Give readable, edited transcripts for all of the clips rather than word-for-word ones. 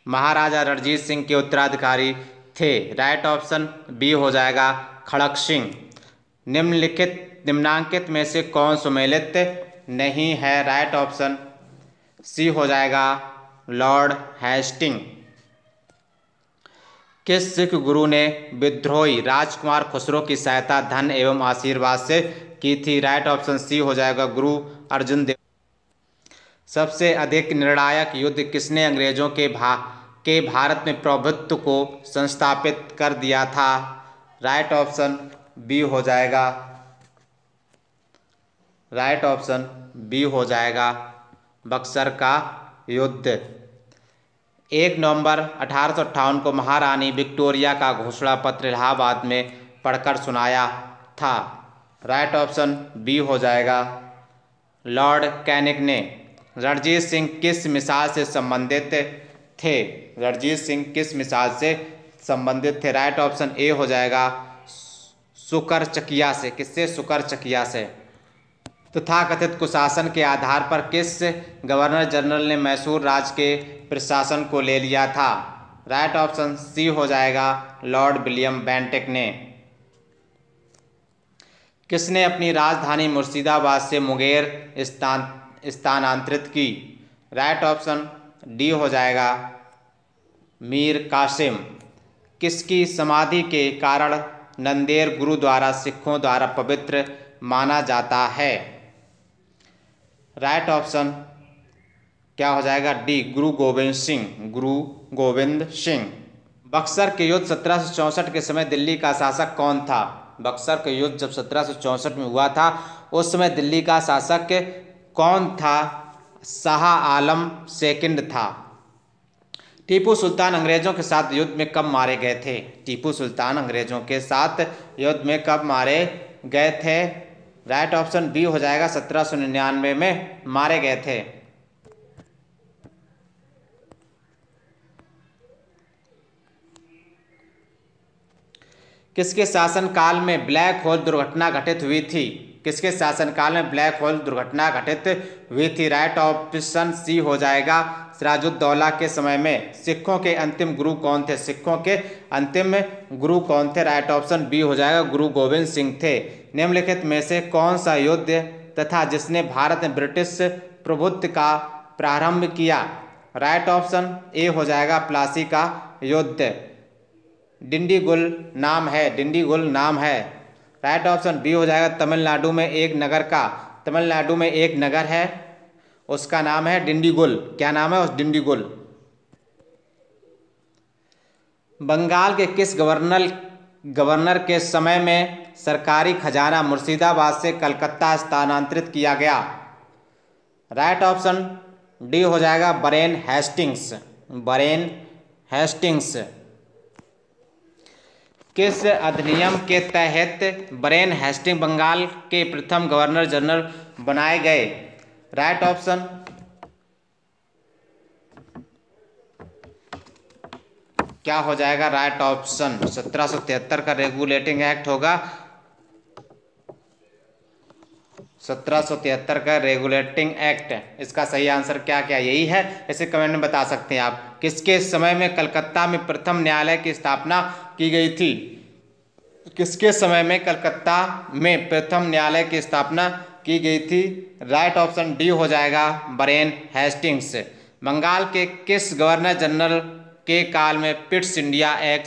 महाराजा रणजीत सिंह के उत्तराधिकारी थे? राइट ऑप्शन बी हो जाएगा खड़क सिंह। निम्नांकित में से कौन सुमेलित नहीं है? राइट ऑप्शन सी हो जाएगा लॉर्ड हेस्टिंग। किस सिख गुरु ने विद्रोही राजकुमार खुसरो की सहायता धन एवं आशीर्वाद से की थी? राइट ऑप्शन सी हो जाएगा गुरु अर्जुन देव। सबसे अधिक निर्णायक युद्ध किसने अंग्रेजों के भारत में प्रभुत्व को संस्थापित कर दिया था? राइट ऑप्शन बी हो जाएगा बक्सर का युद्ध। 1 नवंबर 1858 को महारानी विक्टोरिया का घोषणा पत्र इलाहाबाद में पढ़कर सुनाया था? राइट ऑप्शन बी हो जाएगा लॉर्ड कैनिंग ने। रणजीत सिंह किस मिसाल से संबंधित थे? राइट ऑप्शन ए हो जाएगा शुकरचकिया से। किससे? शुकरचकिया से। तथाकथित कुशासन के आधार पर किस गवर्नर जनरल ने मैसूर राज्य के प्रशासन को ले लिया था? राइट ऑप्शन सी हो जाएगा लॉर्ड विलियम बेंटिक ने। किसने अपनी राजधानी मुर्शिदाबाद से मुंगेर स्थानांतरित की? राइट ऑप्शन डी हो जाएगा मीर कासिम। किसकी समाधि के कारण नंदेड़ गुरुद्वारा सिखों द्वारा पवित्र माना जाता है? राइट ऑप्शन क्या हो जाएगा? डी गुरु गोविंद सिंह। बक्सर के युद्ध 1764 के समय दिल्ली का शासक कौन था? बक्सर के युद्ध जब 1764 में हुआ था उस समय दिल्ली का शासक कौन था? शाह आलम सेकंड था। टीपू सुल्तान अंग्रेजों के साथ युद्ध में कब मारे गए थे? राइट ऑप्शन बी हो जाएगा 1799 में मारे गए थे। किसके शासनकाल में ब्लैक होल दुर्घटना घटित हुई थी? राइट ऑप्शन सी हो जाएगा सिराजुद्दौला के समय में। सिखों के अंतिम गुरु कौन थे? राइट ऑप्शन बी हो जाएगा गुरु गोविंद सिंह थे। निम्नलिखित में से कौन सा युद्ध तथा जिसने भारत में ब्रिटिश प्रभुत्व का प्रारंभ किया? राइट ऑप्शन ए हो जाएगा प्लासी का युद्ध। डिंडीगुल नाम है। राइट ऑप्शन बी हो जाएगा तमिलनाडु में एक नगर है उसका नाम है डिंडीगुल। क्या नाम है उस डिंडीगुल? बंगाल के किस गवर्नर के समय में सरकारी खजाना मुर्शिदाबाद से कलकत्ता स्थानांतरित किया गया? राइट ऑप्शन डी हो जाएगा बरेन हेस्टिंग्स। किस अधिनियम के तहत बरेन हेस्टिंग्स बंगाल के प्रथम गवर्नर जनरल बनाए गए? राइट ऑप्शन क्या हो जाएगा? राइट ऑप्शन 1773 का रेगुलेटिंग एक्ट होगा। 1773 का रेगुलेटिंग एक्ट। इसका सही आंसर क्या यही है? इसे कमेंट में बता सकते हैं आप। किसके समय में कलकत्ता में प्रथम न्यायालय की स्थापना की गई थी? राइट ऑप्शन डी हो जाएगा बरेन हेस्टिंग्स। बंगाल के किस गवर्नर जनरल के काल में पिट्स इंडिया एक्ट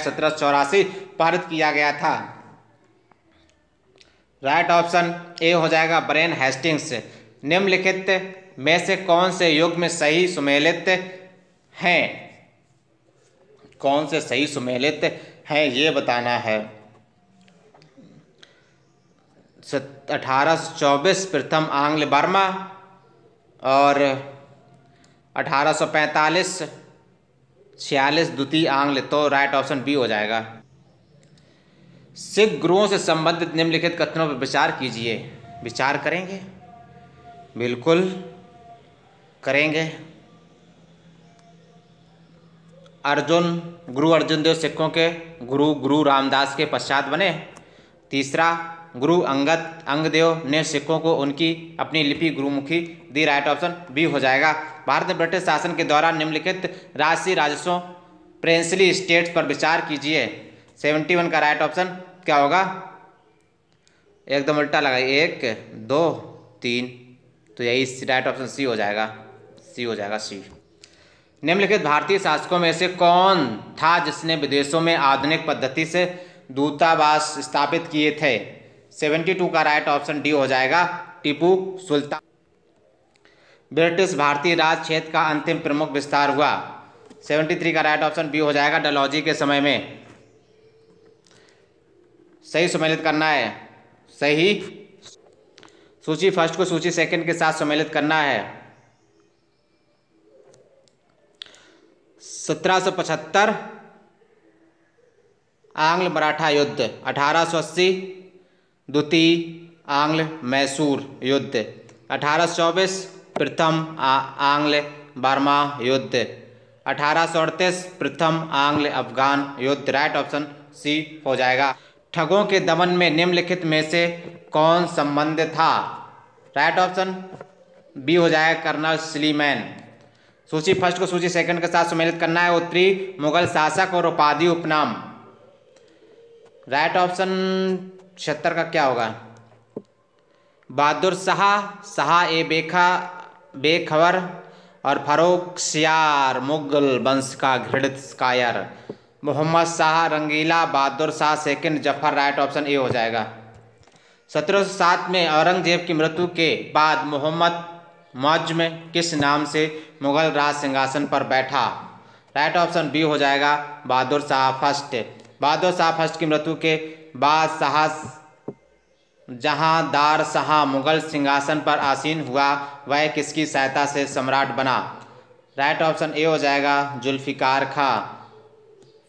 1784 पारित किया गया था? राइट ऑप्शन ए हो जाएगा बरेन हेस्टिंग्स। निम्नलिखित में से कौन से युग में सही सुमेलित हैं? ये बताना है। 1824 प्रथम आंग्ल बर्मा और 1845-46 द्वितीय आंग्ल। तो राइट ऑप्शन बी हो जाएगा। सिख गुरुओं से संबंधित निम्नलिखित कथनों पर विचार कीजिए। विचार करेंगे? बिल्कुल करेंगे। गुरु अर्जुन देव सिखों के गुरु रामदास के पश्चात बने। तीसरा, गुरु अंगदेव ने सिखों को उनकी अपनी लिपि गुरुमुखी दी। राइट ऑप्शन बी हो जाएगा। भारत में ब्रिटिश शासन के दौरान निम्नलिखित राजसी राजस्वों प्रिंसली स्टेट्स पर विचार कीजिए। 71 का राइट ऑप्शन क्या होगा? एकदम उल्टा लगा, 1 2 3, तो यही राइट ऑप्शन सी हो जाएगा। सी हो जाएगा, सी। निम्नलिखित भारतीय शासकों में से कौन था जिसने विदेशों में आधुनिक पद्धति से दूतावास स्थापित किए थे? 72 का राइट ऑप्शन डी हो जाएगा, टीपू सुल्तान। ब्रिटिश भारतीय राज क्षेत्र का अंतिम प्रमुख विस्तार हुआ। 73 का राइट ऑप्शन बी हो जाएगा, डलहौजी के समय में। सही सम्मिलित करना है, सही। सूची फर्स्ट को सूची सेकंड के साथ सम्मिलित करना है। 1775 आंग्ल मराठा युद्ध, 1880 द्वितीय आंग्ल मैसूर युद्ध, 1824 प्रथम आंग्ल बर्मा युद्ध, 1838 प्रथम आंग्ल अफगान युद्ध। राइट ऑप्शन सी हो जाएगा। ठगों के दमन में निम्नलिखित में से कौन संबंध था? राइट ऑप्शन बी हो जाएगा, कर्नल स्लीमैन। सूची फर्स्ट को सूची सेकंड के साथ सम्मिलित करना है। उत्तरी मुगल शासक और उपाधि उपनाम। राइट ऑप्शन 76 का क्या होगा? बहादुर शाह, शाह ए बेखबर और फर्रुखसियार मुगल वंश का घृणित कायर। Mohammad Shah Rangila, Bahadur Shah second, Zafar. Right option A हो जाएगा। 1707 में औरंगजेब की मृत्यु के बाद मोहम्मद मुअज्जम किस नाम से मुगल राज सिंहासन पर बैठा? राइट ऑप्शन बी हो जाएगा, बहादुर शाह फर्स्ट। बहादुर शाह फर्स्ट की मृत्यु के बाद जहांदार शाह मुगल सिंहासन पर आसीन हुआ, वह किसकी सहायता से सम्राट बना? राइट ऑप्शन ए हो जाएगा, जुल्फिकार खां।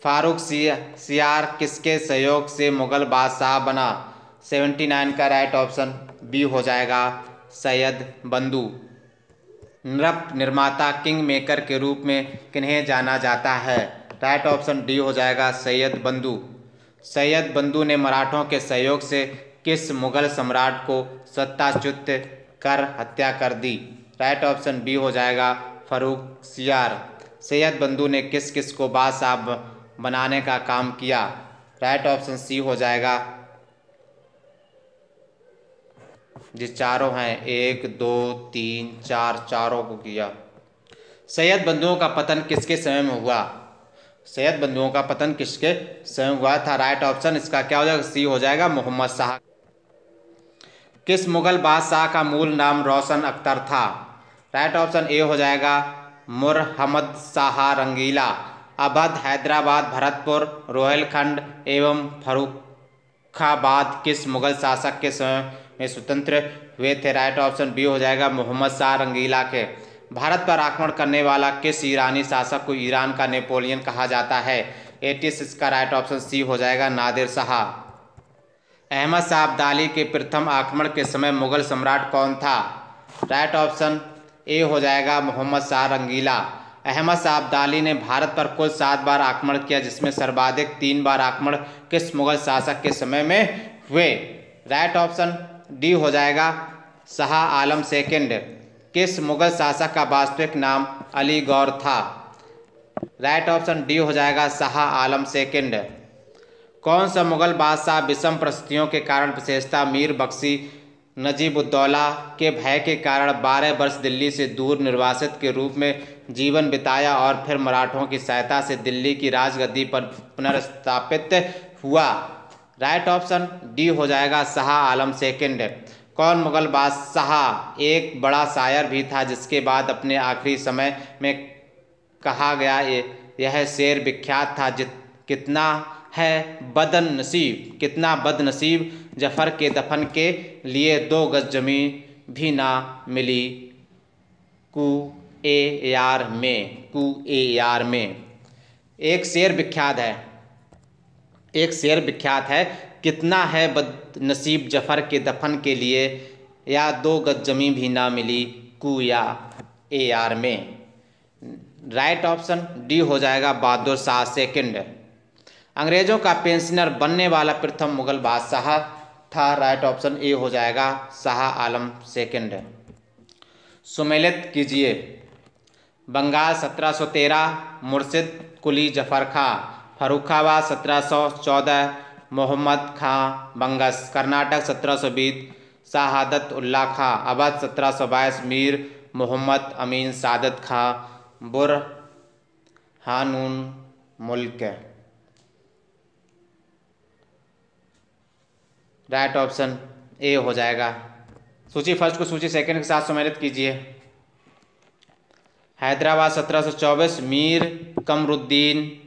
फारुखसियार किसके सहयोग से मुगल बादशाह बना? 79 का राइट ऑप्शन बी हो जाएगा, सैयद बंधु। नृप निर्माता किंग मेकर के रूप में किन्हें जाना जाता है? राइट ऑप्शन डी हो जाएगा, सैयद बंधु। सैयद बंधु ने मराठों के सहयोग से किस मुगल सम्राट को सत्ताच्युत कर हत्या कर दी? राइट ऑप्शन बी हो जाएगा, फर्रुखसियार। सैयद बंधु ने किस किस को बादशाह बनाने का काम किया? राइट ऑप्शन सी हो जाएगा, जी चारों हैं, 1 2 3 4, चारों को किया। सैयद बंधुओं का पतन किसके समय में हुआ? सैयद बंधुओं का पतन किसके समय हुआ था? राइट ऑप्शन इसका क्या हो जाएगा, सी हो जाएगा, मोहम्मद शाह। किस मुगल बादशाह का मूल नाम रोशन अख्तर था? राइट ऑप्शन ए हो जाएगा, मुरहमद शाह रंगीला। अवध, हैदराबाद, भरतपुर, रोहिलखंड एवं फर्रुखाबाद किस मुगल शासक के समय में स्वतंत्र हुए थे? राइट ऑप्शन बी हो जाएगा, मोहम्मद शाह रंगीला के। भारत पर आक्रमण करने वाला किस ईरानी शासक को ईरान का नेपोलियन कहा जाता है? 86 का राइट ऑप्शन सी हो जाएगा, नादिर शाह। अहमद शाह अब्दाली के प्रथम आक्रमण के समय मुगल सम्राट कौन था? राइट ऑप्शन ए हो जाएगा, मोहम्मद शाह रंगीला। अहमद शाह अब्दाली ने भारत पर कुल 7 बार आक्रमण किया, जिसमें सर्वाधिक 3 बार आक्रमण किस मुगल शासक के समय में हुए? राइट ऑप्शन डी हो जाएगा, शाह आलम सेकंड। किस मुगल शासक का वास्तविक नाम अली गौर था? राइट ऑप्शन डी हो जाएगा, शाह आलम सेकंड। कौन सा मुगल बादशाह विषम परिस्थितियों के कारण, विशेषतः मीर बख्शी नजीबुद्दौला के भय के कारण 12 वर्ष दिल्ली से दूर निर्वासित के रूप में जीवन बिताया और फिर मराठों की सहायता से दिल्ली की राजगद्दी पर पुनर्स्थापित हुआ? राइट ऑप्शन डी हो जाएगा, शाह आलम सेकंड। कौन मुगल बादशाह एक बड़ा शायर भी था, जिसके बाद अपने आखिरी समय में कहा गया यह शेर विख्यात था, कितना है बदनसीब, कितना बदनसीब जफर के दफन के लिए 2 गज जमीन भी ना मिली कुएयार में, कुएयार में। एक शेर विख्यात है, एक शेर विख्यात है, कितना है बदनसीब जफर के दफन के लिए, या 2 गज जमीन भी ना मिली कुएयार में। राइट ऑप्शन डी हो जाएगा, बहादुर शाह सेकंड। अंग्रेजों का पेंशनर बनने वाला प्रथम मुगल बादशाह था। राइट ऑप्शन ए हो जाएगा शाह आलम सेकंड। सुमेलित कीजिए। बंगाल 1713 मुर्शिद कुली जफर खां, फर्रुखाबाद 1714 मोहम्मद खां बंगस, कर्नाटक 1720 शहादत उल्ला खां, अवध 1722 मीर मोहम्मद अमीन सादत खां, बुरहानुन मुल्क। राइट ऑप्शन ए हो जाएगा। सूची फर्स्ट को सूची सेकंड के साथ सम्मिलित कीजिए। हैदराबाद 1724 मीर कमरुद्दीन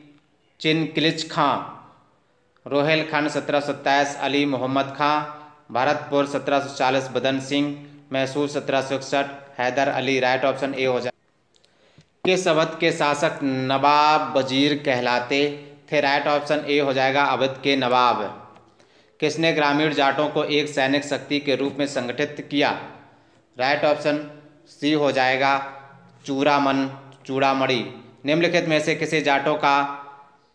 चिनकिलिच खां, रोहिलखंड 1727 अली मोहम्मद खां, Bharatpur 1740 Badan Singh, Mysore 1761 Hyder Ali. Right option A हो जाएगा। किस अवध के शासक नवाब वजीर कहलाते थे? राइट ऑप्शन ए हो जाएगा अवध के नवाब। किसने ग्रामीण जाटों को एक सैनिक शक्ति के रूप में संगठित किया? राइट ऑप्शन सी हो जाएगा चूड़ामन चूड़ामणि। निम्नलिखित में से किसे जाटों का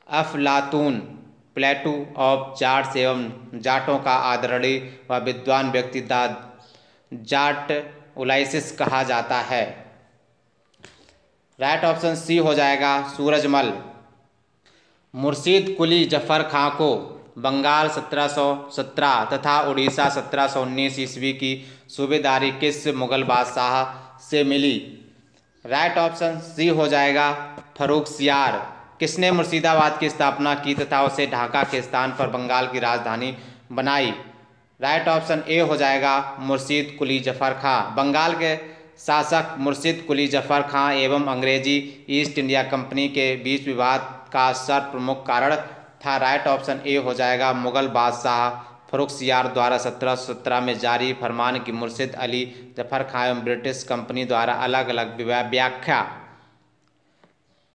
अफलातून प्लेटू ऑफ जाट्स एवं जाटों का आदरणीय व विद्वान व्यक्ति द जाट उलाइसिस कहा जाता है? राइट ऑप्शन सी हो जाएगा सूरजमल। मुर्शीद कुली जफर खां को बंगाल 1717 तथा उड़ीसा 1719 ईस्वी की सूबेदारी किस मुगल बादशाह से मिली? राइट ऑप्शन सी हो जाएगा फर्रुखसियार। किसने मुर्शिदाबाद की स्थापना की तथा उसे ढाका के स्थान पर बंगाल की राजधानी बनाई? राइट ऑप्शन ए हो जाएगा मुर्शीद कुली जफर खां। बंगाल के शासक मुर्शीद कुली जफर खां एवं अंग्रेजी ईस्ट इंडिया कंपनी के बीच विवाद का सर्वप्रमुख कारण था। राइट ऑप्शन ए हो जाएगा मुगल बादशाह फर्रुखसियार द्वारा 1717 में जारी फरमान की मुर्शिद अली जफर खां एवं ब्रिटिश कंपनी द्वारा अलग अलग व्याख्या